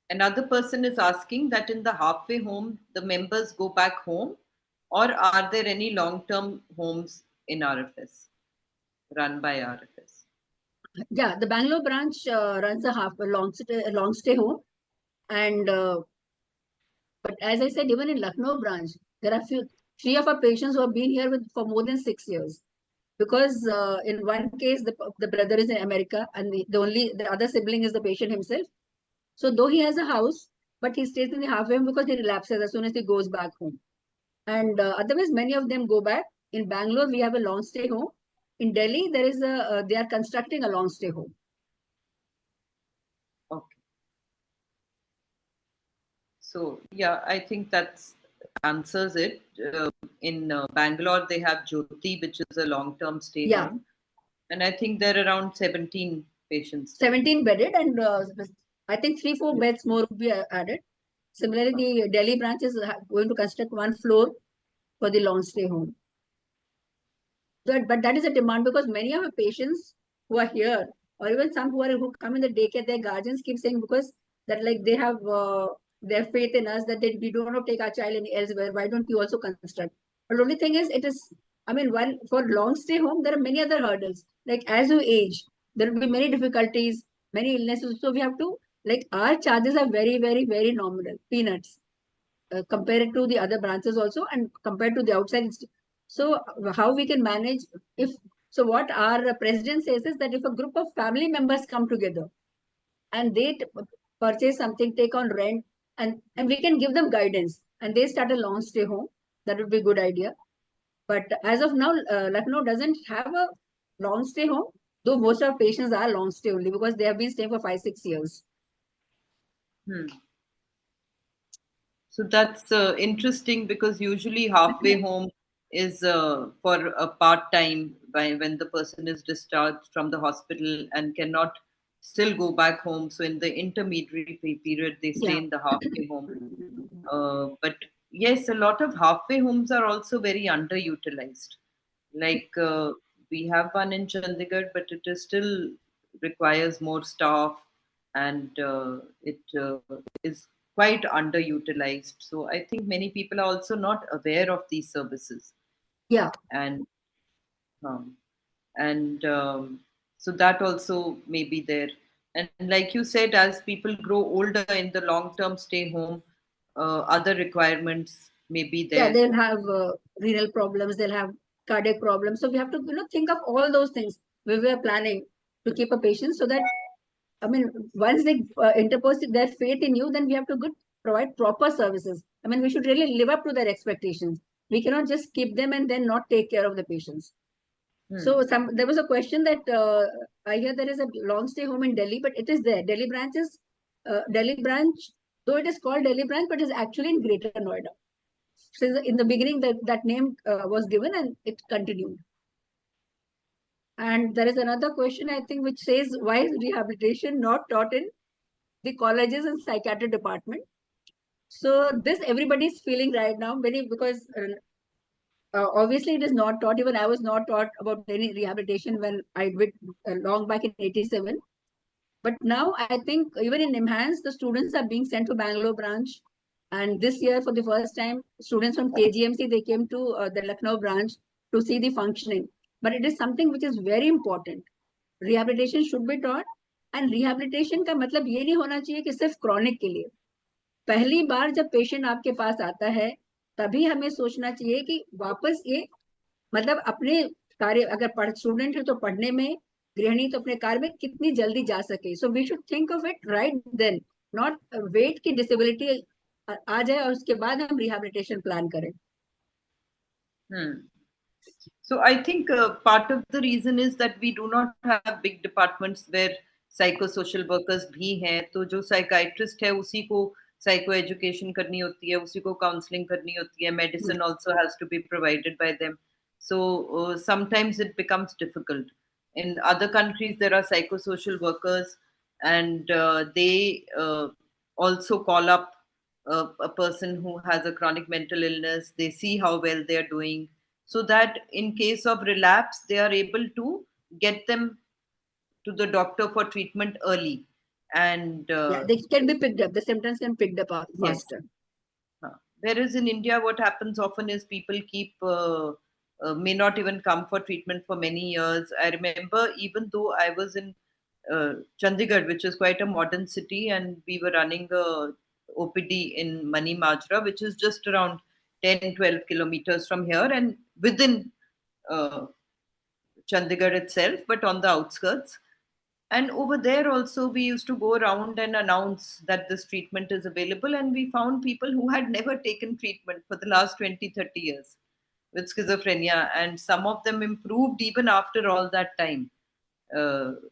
another person is asking that in the halfway home, the members go back home, or are there any long-term homes in RFS run by RFS? Yeah, the Bangalore branch runs a long stay home, and but as I said, even in Lucknow branch, there are 3 of our patients who have been here for more than 6 years. Because in one case, the brother is in America, and the other sibling is the patient himself. So though he has a house, but he stays in the halfway home because he relapses as soon as he goes back home. And otherwise, many of them go back. In Bangalore, we have a long stay home. In Delhi, they are constructing a long stay home. Okay. So yeah, I think that's answers it. In Bangalore, they have Jyoti, which is a long-term stay home, and I think there are around 17 patients. 17 bedded, and I think 3-4 beds more will be added. Similarly, the Delhi branch is going to construct 1 floor for the long stay home. But that is a demand because many of the patients who are here, or even some who come in the daycare, their guardians keep saying because that like they have their faith in us that we don't want to take our child any elsewhere. Why don't you also construct? But the only thing is, for long stay home, there are many other hurdles. Like as you age, there will be many difficulties, many illnesses. So we have to, like, our charges are very, very, very nominal, peanuts, compared to the other branches also, and compared to the outside. So how we can manage what our president says is that if a group of family members come together and they purchase something, take on rent, and we can give them guidance and they start a long stay home, that would be a good idea. But as of now, Lucknow doesn't have a long stay home, though most of our patients are long stay only because they have been staying for 5-6 years. So that's interesting because usually halfway home is for a part time when the person is discharged from the hospital and cannot still go back home. So in the intermediary period, they stay in the halfway home. But yes, a lot of halfway homes are also very underutilized. Like we have one in Chandigarh, but it is still requires more staff, and it is quite underutilized. So I think many people are also not aware of these services. Yeah. And so that also may be there. And like you said, as people grow older in the long-term stay home, other requirements may be there. Yeah, they'll have renal problems, they'll have cardiac problems. So we have to, think of all those things when we are planning to keep a patient so that, once they interpose their faith in you, then we have to provide proper services. We should really live up to their expectations. We cannot just keep them and then not take care of the patients. So there was a question that I hear there is a long stay home in Delhi, but it is there. Delhi branch though it is called Delhi branch, but it is actually in Greater Noida. Since in the beginning that name was given and it continued. And there is another question, I think, which says, why is rehabilitation not taught in the colleges and psychiatric department? So this everybody is feeling right now, because obviously it is not taught. Even I was not taught about any rehabilitation when I did long back in 87. But now I think even in NIMHANS, the students are being sent to Bangalore branch. And this year, for the first time, students from KGMC, they came to the Lucknow branch to see the functioning. But it is something which is very important. Rehabilitation should be taught. And rehabilitation का मतलब ये नहीं होना चाहिए कि सिर्फ chronic के लिए. पहली बार जब पेशेंट आपके पास आता है, तभी हमें सोचना चाहिए कि वापस ये मतलब अपने कार्य, अगर स्टूडेंट है तो पढ़ने में, गृहिणी तो अपने कार्य में कितनी जल्दी जा सके. So we should think of it right then, not wait की डिसेबिलिटी आ जाए और उसके बाद हम रिहैबिलिटेशन प्लान करें. So I think part of the reason is that we do not have big departments where psychosocial workers भी हैं. तो जो psychiatrist है उसी को psycho education करनी होती है, उसी को counseling करनी होती है. Medicine also has to be provided by them. So sometimes it becomes difficult. In other countries there are psychosocial workers, and they also call up a person who has a chronic mental illness. They see how well they are doing, so that in case of relapse, they are able to get them to the doctor for treatment early. And they can be picked up, the symptoms can be picked up faster. Yes. Whereas in India, what happens often is people may not even come for treatment for many years. I remember, even though I was in Chandigarh, which is quite a modern city, and we were running a OPD in Mani Majra, which is just around 10-12 kilometers from here and within Chandigarh itself, but on the outskirts. And over there also, we used to go around and announce that this treatment is available. And we found people who had never taken treatment for the last 20-30 years with schizophrenia. And some of them improved even after all that time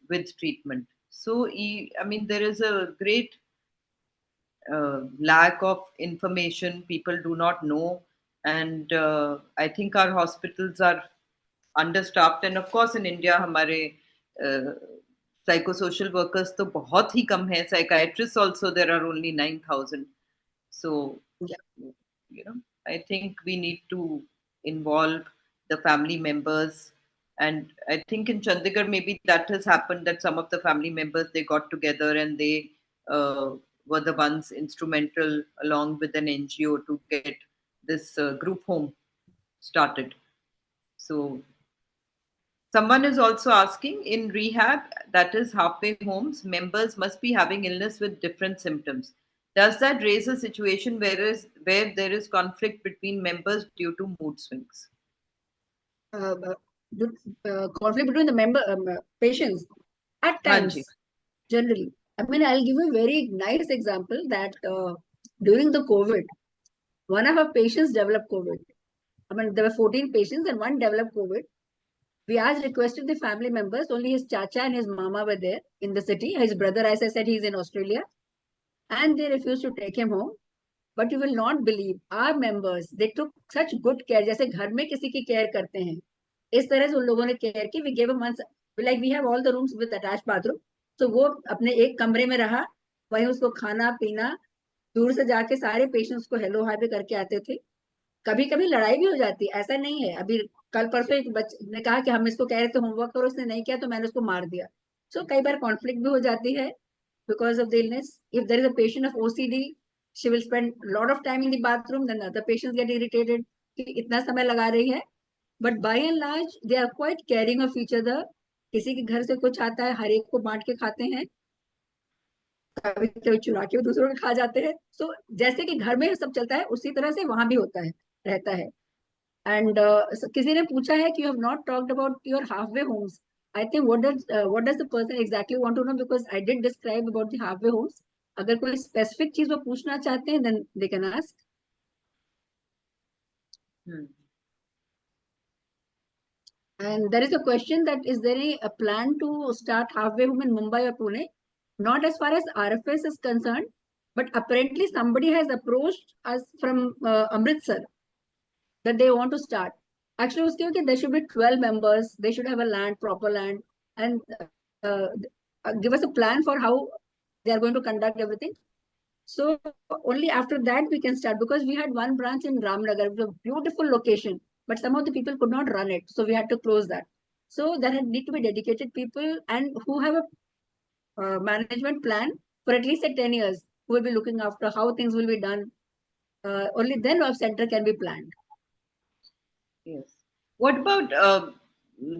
with treatment. So, I mean, there is a great lack of information. People do not know. And I think our hospitals are understaffed. And of course, in India, हमारे psychosocial workers तो बहुत ही कम है. Psychiatrists also, there are only 9,000. So, you know, I think we need to involve the family members. And I think in Chandigarh, maybe that has happened, that some of the family members, they got together and they were the ones instrumental along with an NGO to get this group home started. So someone is also asking, in rehab, that is halfway homes, members must be having illness with different symptoms. Does that raise a situation where there is conflict between members due to mood swings? Conflict between the patients at times, generally. I mean, I'll give a very nice example that during the COVID, one of our patients developed COVID. I mean, there were 14 patients and one developed COVID. We asked, requested the family members, only his chacha and his mama were there in the city. His brother, as I said, he's in Australia. And they refused to take him home. But you will not believe, our members, they took such good care. जैसे घर में किसी की care करते हैं, इस तरह से उन लोगों ने care की. We gave him once, like we have all the rooms with attached bathroom. So वो अपने एक कमरे में रहा, वहीं उसको खाना पीना, दूर से जाके सारे पेशेंट्स को हेलो हाय पे करके आते थे. कभी कभी लड़ाई भी हो जाती है, ऐसा नहीं है. अभी कल परसों एक बच्चे ने कहा कि हम इसको कह रहे थे होमवर्क करो, उसने नहीं किया तो मैंने उसको मार दिया. सो कई बार कॉन्फ्लिक्ट भी हो जाती है because of the illness. If there is a patient of OCD, she will spend a lot of time in the bathroom, then other patients get irritated कि इतना समय लगा रही है. But by and large, they are quite caring of each other. किसी के घर से कुछ आता है, हर एक को बांट के खाते हैं, कभी कभी चुरा के दूसरों के खा जाते हैं. So जैसे कि घर में सब चलता है, उसी तरह से वहां भी होता है, रहता है. And किसी ने पूछा है कि you have not talked about your halfway homes. I think what does the person exactly want to know, because I did describe about the halfway homes. अगर कोई specific चीज वो पूछना चाहते हैं, then they can ask. And there is a question that is there a plan to start halfway home in Mumbai or Pune? Not as far as RFS is concerned, But apparently somebody has approached us from Amritsar that they want to start. Actually, uske okay, there should be 12 members. They should have a land, proper land, and give us a plan for how they are going to conduct everything. So only after that we can start, because we had one branch in Ramnagar, it was a beautiful location, but some of the people could not run it, so we had to close that. So there need to be dedicated people and who have a management plan for at least 10 years, who will be looking after how things will be done. Only then our center can be planned. Yes. What about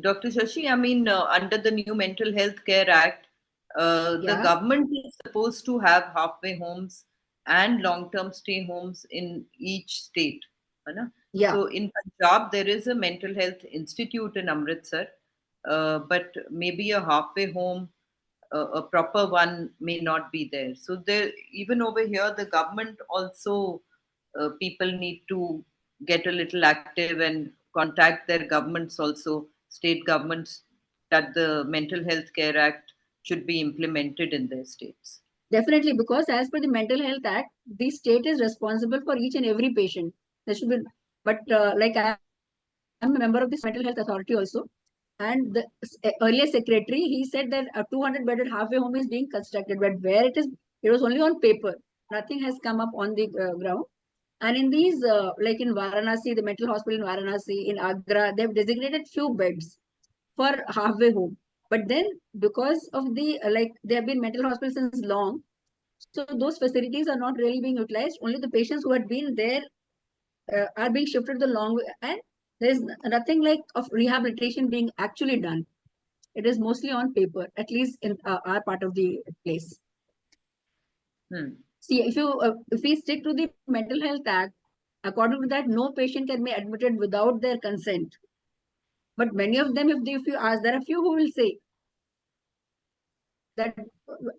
Dr. Shashi? I mean, under the new Mental Health Care Act, the Yeah. government is supposed to have halfway homes and long-term stay homes in each state. है ना? Yeah. So in Punjab, there is a mental health institute in Amritsar, but maybe a halfway home, a proper one may not be there. So there, even over here, the government also, people need to get a little active and contact their governments also, state governments, that the Mental Health Care Act should be implemented in their states. Definitely, because as per the Mental Health Act, the state is responsible for each and every patient. There should be, but like I'm a member of this Mental Health Authority also, and the earlier secretary, he said that a 200-bedded halfway home is being constructed, but where it was only on paper. Nothing has come up on the ground. And in these, like in Varanasi, the mental hospital in Varanasi, in Agra, they've designated few beds for halfway home. But then, because of the like, they have been mental hospitals since long, so those facilities are not really being utilized. Only the patients who had been there are being shifted the long way, and there's nothing like of rehabilitation being actually done. It is mostly on paper, at least in our part of the place. See, if we stick to the Mental Health Act, according to that, no patient can be admitted without their consent. But many of them, if you ask, there are few who will say that,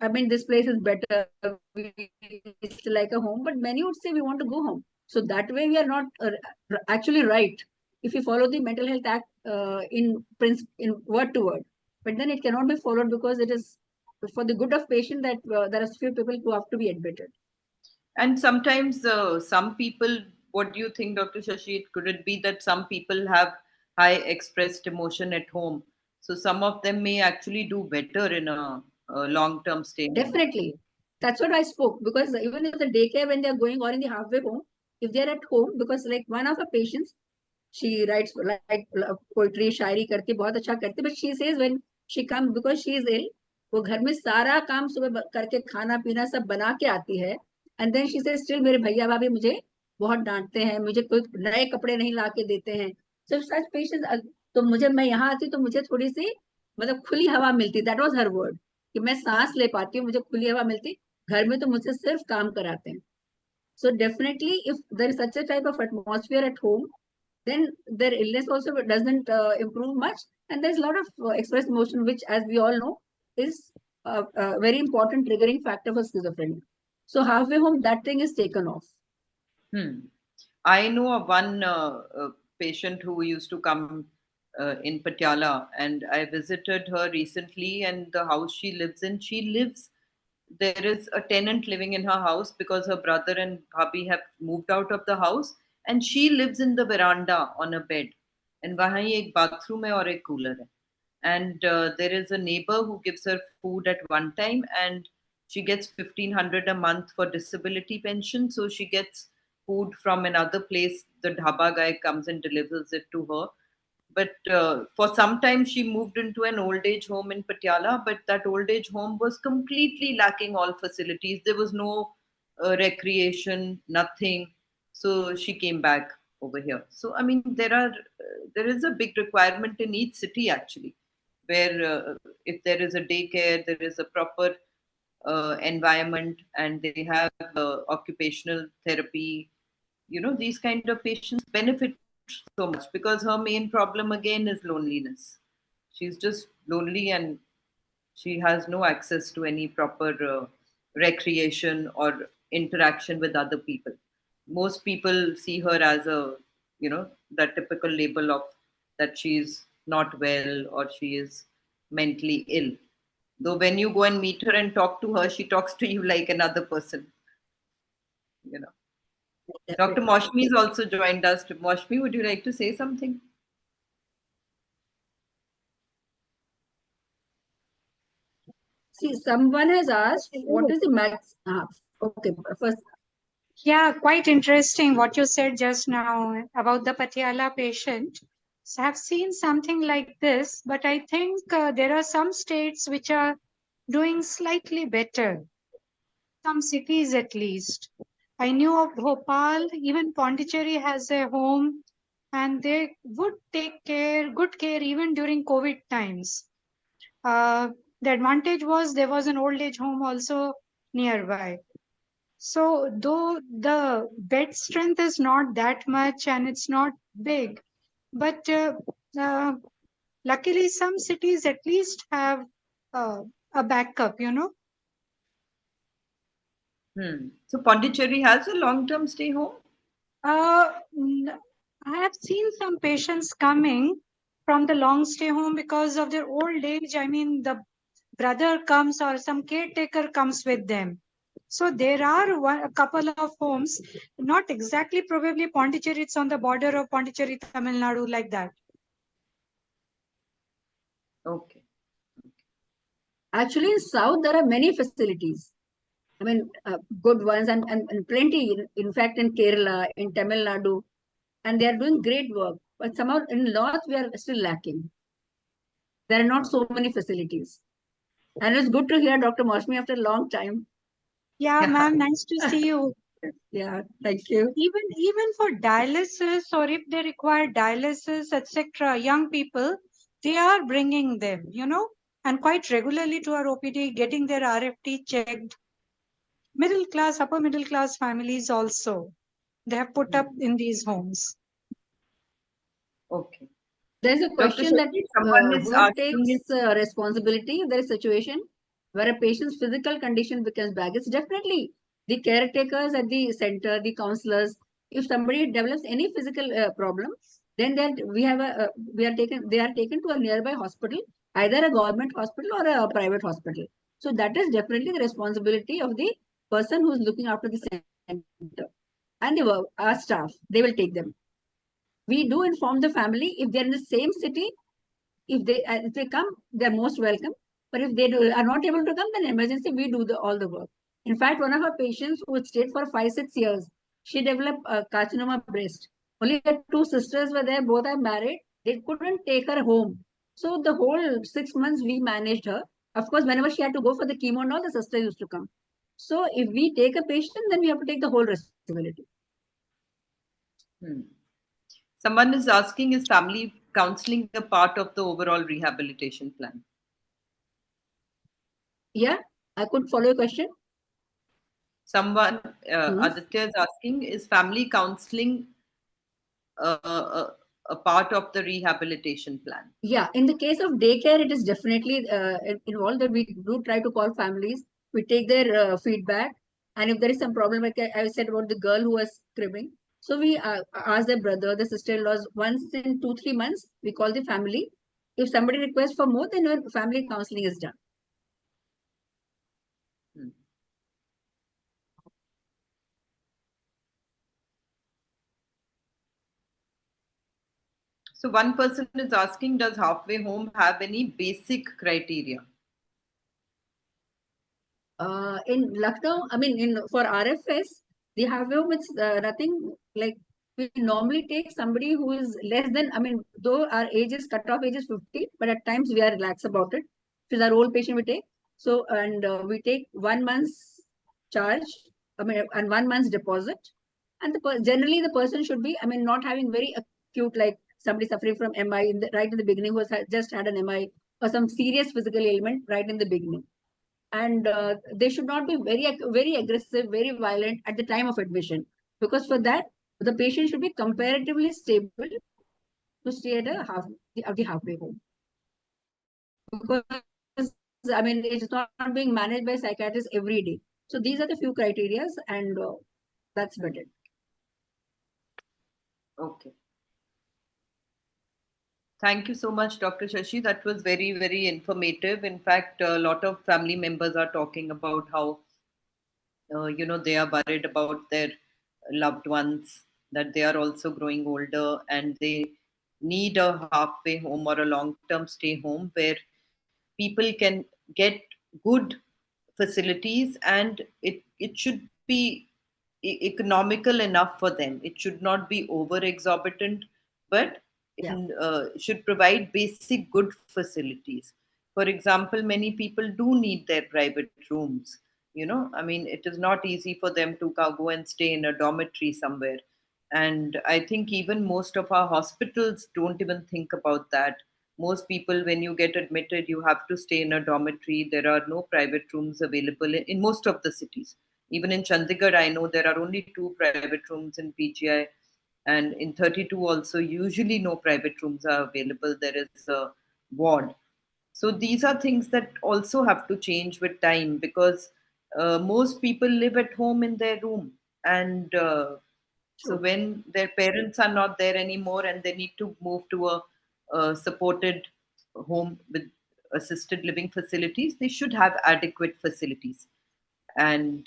I mean, this place is better, it's like a home, but many would say we want to go home. So that way we are not actually right if you follow the Mental Health Act in word to word. But then it cannot be followed because it is for the good of patient that there are few people who have to be admitted. And sometimes some people, what do you think, Dr. Shashi? Could it be that some people have high expressed emotion at home? So some of them may actually do better in a long-term stay. Definitely. That's what I spoke, because even in the daycare, when they're going or in the halfway home, if they're at home, because like one of our patients, she writes like poetry, शायरी करती, बहुत अच्छा करती, but she says when she comes, because she is ill, वो घर में सारा काम सुबह करके खाना पीना सब बना के आती है, and then she says still मेरे भैया भाभी मुझे बहुत डांटते हैं, मुझे कोई नए कपड़े नहीं ला के देते हैं. So such patients, तो मुझे, मैं यहाँ आती तो मुझे थोड़ी सी मतलब खुली हवा मिलती, that was her word, कि मैं सांस ले पाती हूँ, मुझे खुली हवा मिलती. घर में तो मुझसे सिर्फ काम कराते हैं. So definitely, if there is such a type of atmosphere at home, then their illness also doesn't improve much. And there's a lot of expressed emotion, which, as we all know, is a very important triggering factor for schizophrenia. So halfway home, that thing is taken off. I know of one patient who used to come in Patiala, and I visited her recently. And the house she lives in, there is a tenant living in her house because her brother and bhabhi have moved out of the house, and she lives in the veranda on a bed. And wahan hi ek bathroom hai aur ek cooler hai. And there is a neighbor who gives her food at one time, and she gets 1,500 a month for disability pension. So she gets food from another place. The dhaba guy comes and delivers it to her. But for some time, she moved into an old age home in Patiala, but that old age home was completely lacking all facilities. There was no recreation, nothing. So she came back over here. So I mean, there is a big requirement in each city actually, where if there is a daycare, there is a proper environment, and they have occupational therapy. These kind of patients benefit so much, because her main problem again is loneliness. She's just lonely, and she has no access to any proper recreation or interaction with other people. Most people see her as that typical label of that she's not well or she is mentally ill. Though when you go and meet her and talk to her, she talks to you like another person. you know. Definitely. Dr. Moshmi has also joined us. Moshmi, would you like to say something? See, someone has asked, what is the max? Okay, first, Yeah, quite interesting what you said just now about the Patiala patient. So I've seen something like this, but I think there are some states which are doing slightly better, some cities at least. I knew of Bhopal, even Pondicherry has a home, and they would take good care even during COVID times. The advantage was there was an old age home also nearby. So, though the bed strength is not that much and it's not big, but uh, luckily some cities at least have uh, a backup, you know. So Pondicherry has a long-term stay home? I have seen some patients coming from the long stay home because of their old age. I mean, the brother comes or some caretaker comes with them. So there are a couple of homes, not exactly probably Pondicherry, it's on the border of Pondicherry, Tamil Nadu, like that. Okay. actually in South, there are many facilities. I mean, good ones and plenty, in fact, in Kerala, in Tamil Nadu, and they are doing great work. But somehow in North, we are still lacking. There are not so many facilities. And it's good to hear Dr. Moshmi after a long time. Yeah, Yeah. ma'am, nice to see you. Yeah, thank you. Even for dialysis, or if they require dialysis, etc., young people, they are bringing them, you know, and quite regularly to our OPD, getting their RFT checked. Middle class, upper middle class families also, they have put up in these homes. Okay. There's a Dr. question that Shashi, someone is who asking takes if responsibility if there is a situation where a patient's physical condition becomes bad. It's definitely the caretakers at the center, the counselors. If somebody develops any physical problem, then they are taken to a nearby hospital, either a government hospital or a private hospital. So that is definitely the responsibility of the person who is looking after the center and our staff. They will take them. We do inform the family if they're in the same city. If they come, they're most welcome. But if are not able to come, then emergency we do all the work. In fact, one of our patients who stayed for 5-6 years, she developed carcinoma breast. Only her two sisters were there. Both are married. They couldn't take her home. So the whole 6 months we managed her. Of course, whenever she had to go for the chemo and all, the sister used to come. So if we take a patient, then we have to take the whole responsibility. someone is asking, is family counseling a part of the overall rehabilitation plan? Yeah, I could follow your question. Someone, Hmm. Aditya is asking, is family counseling a part of the rehabilitation plan? Yeah, in the case of daycare, it is definitely involved that we do try to call families. We take their feedback. And if there is some problem, like I said about the girl who was cribbing, so we ask their brother, the sister-in-laws, once in 2-3 months, we call the family. If somebody requests for more, then family counseling is done. So one person is asking, does halfway home have any basic criteria? In Lucknow, I mean, for RFS, the halfway home, it's nothing like we normally take somebody who is less than, I mean, though our age is cutoff age is 50, but at times we are relaxed about it. If it's our old patient, we take. So, and we take 1 month's charge, I mean, and 1 month's deposit. And generally, the person should be, I mean, not having very acute, like somebody suffering from MI right in the beginning, who has just had an MI or some serious physical ailment right in the beginning. And they should not be very aggressive, very violent at the time of admission, because for that the patient should be comparatively stable to stay at the halfway home. Because I mean, it's not being managed by psychiatrists every day. So these are the few criteria, and that's better. Okay. Thank you so much, Dr. Shashi. That was very, very informative. In fact, a lot of family members are talking about how they are worried about their loved ones, that they are also growing older and they need a halfway home or a long term stay home where people can get good facilities, and it should be economical enough for them. It should not be over exorbitant, but Yeah. should provide basic good facilities. For example, many people do need their private rooms. I mean, it is not easy for them to go and stay in a dormitory somewhere. And I think even most of our hospitals don't even think about that. Most people, when you get admitted, you have to stay in a dormitory. There are no private rooms available in most of the cities. Even in Chandigarh, I know there are only 2 private rooms in PGI, and in 32 also, usually no private rooms are available. There is a ward. So these are things that also have to change with time, because most people live at home in their room. And so True. when their parents are not there anymore and they need to move to a supported home with assisted living facilities, they should have adequate facilities, and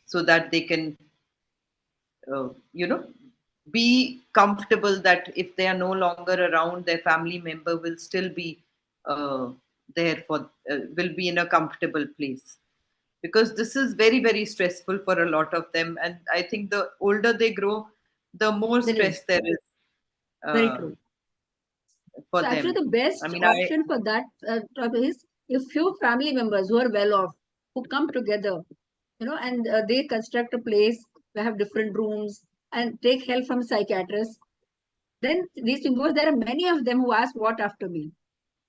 so that they can, uh, you know, be comfortable that if they are no longer around, their family member will still be there for, will be in a comfortable place. Because this is very, very stressful for a lot of them. And I think the older they grow, the more There is. stress there is Very uh, true. for So actually, them. the I best mean, option for that is if few family members who are well off who come together, and they construct a place, they have different rooms and take help from psychiatrists. Then these people, there are many of them who ask, "What after me?"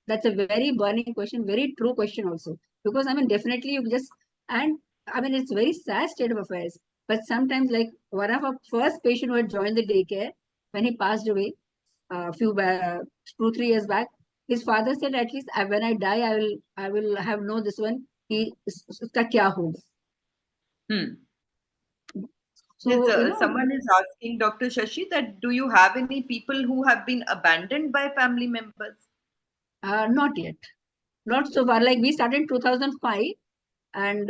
That's a very burning question, very true question also. Because I mean, definitely you just, and I mean, it's very sad state of affairs. But sometimes, like one of our first patient who had joined the daycare, when he passed away, a few 2-3 years back, his father said, "At least when I die, I will have know this one. Uska kya hoga." hmm. Yes, So someone is asking Dr. Shashi that do you have any people who have been abandoned by family members? not yet, not so far. Like we started in 2005, and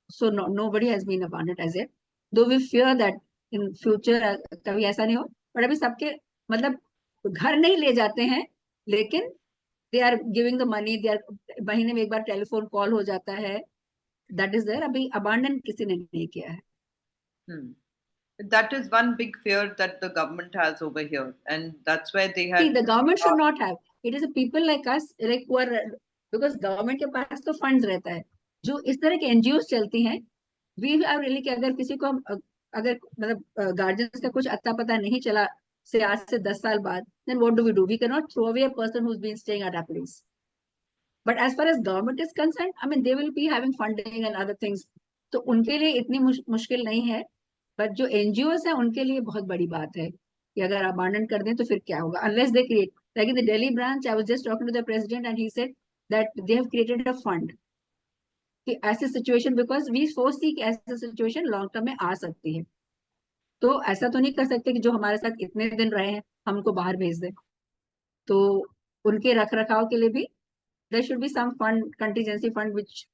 so nobody has been abandoned as yet. Though we fear that in future कभी ऐसा नहीं हो. But अभी सबके मतलब घर नहीं ले जाते हैं, लेकिन they are giving the money. They are महीने में एक बार टेलीफोन कॉल हो जाता है. That is there. अभी abandon किसी ने नहीं किया है. Hmm. That is one big fear that the government has over here, and that's why they See, had. the government should not have. It is a people like us, like who are, because government के पास तो funds रहता है. जो इस तरह के NGOs चलती हैं, we are really कि अगर किसी को अगर मतलब गार्जियंस का कुछ अता पता नहीं चला से आज से 10 साल बाद, then what do? We cannot throw away a person who's been staying at our place. But as far as government is concerned, I mean, they will be having funding and other things. तो उनके लिए इतनी मुश्किल नहीं है. But जो NGOs है उनके लिए बहुत बड़ी बात है कि अगर अबांडन कर दें तो फिर क्या होगा. Unless they create, like in the Delhi branch, I was just talking to the president and he said that they have created a fund कि ऐसी सिचुएशन, बिकॉज वी फोर्सी कि ऐसी सिचुएशन लॉन्ग टर्म में आ सकती है. तो ऐसा तो नहीं कर सकते कि जो हमारे साथ इतने दिन रहे हैं हम उनको बाहर भेज दें. तो उनके रख रखाव के लिए भी there should be some fund, contingency fund, which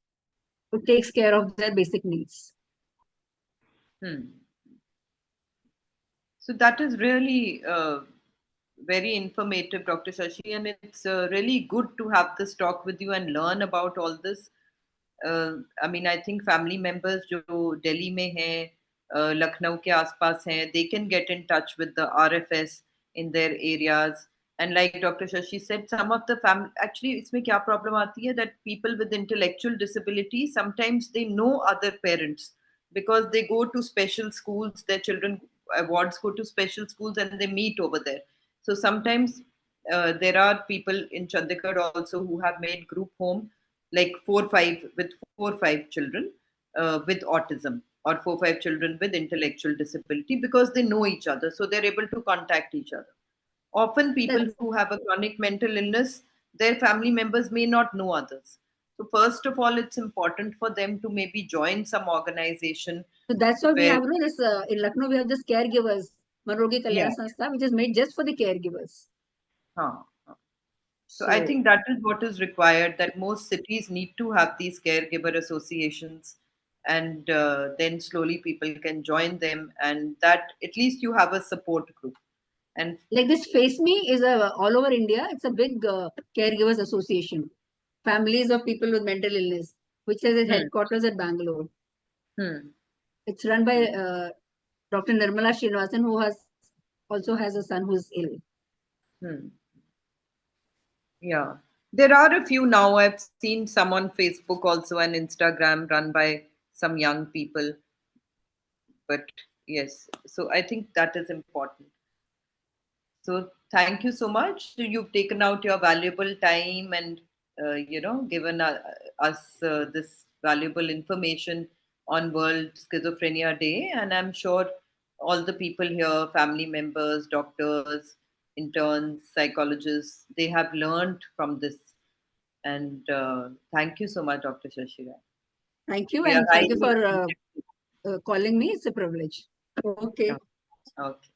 takes care of their basic needs. Hmm. So that is really very informative, Dr. Shashi, and it's really good to have this talk with you and learn about all this. I mean, I think family members जो दिल्ली में हैं, लखनऊ के आसपास हैं, they can get in touch with the RFS in their areas. And like Dr. Shashi said, some of the family, actually इसमें क्या problem आती है that people with intellectual disability, sometimes they know other parents because they go to special schools, their children wards go to special schools and they meet over there. So sometimes there are people in Chandigarh also who have made group home, like 4 5 children with autism, or 4 5 children with intellectual disability, because they know each other, so they're able to contact each other. Often people That's, who have a chronic mental illness, their family members may not know others. So first of all, it's important for them to maybe join some organization so that's why we where, have this in Lucknow we have this caregivers, Manrogi yeah, Kalyan Sanstha, which is made just for the caregivers. huh, huh. So I think that is what is required, that most cities need to have these caregiver associations, and then slowly people can join them, and that at least you have a support group. And like this Face Me is a all over India. It's a big caregivers association, families of people with mental illness, which has its Hmm. headquarters at Bangalore. hmm, It's run by Dr. Nirmala Srinivasan, who also has a son who's ill. hmm. Yeah, there are a few now. I've seen some on Facebook also and Instagram run by some young people. But yes, so I think that is important. So thank you so much. You've taken out your valuable time and given us this valuable information on World Schizophrenia Day. And I'm sure all the people here, family members, doctors, interns, psychologists, they have learned from this. And thank you so much, Dr. Shashira. Thank you, We are and thank you highly for calling me. It's a privilege. Okay. okay.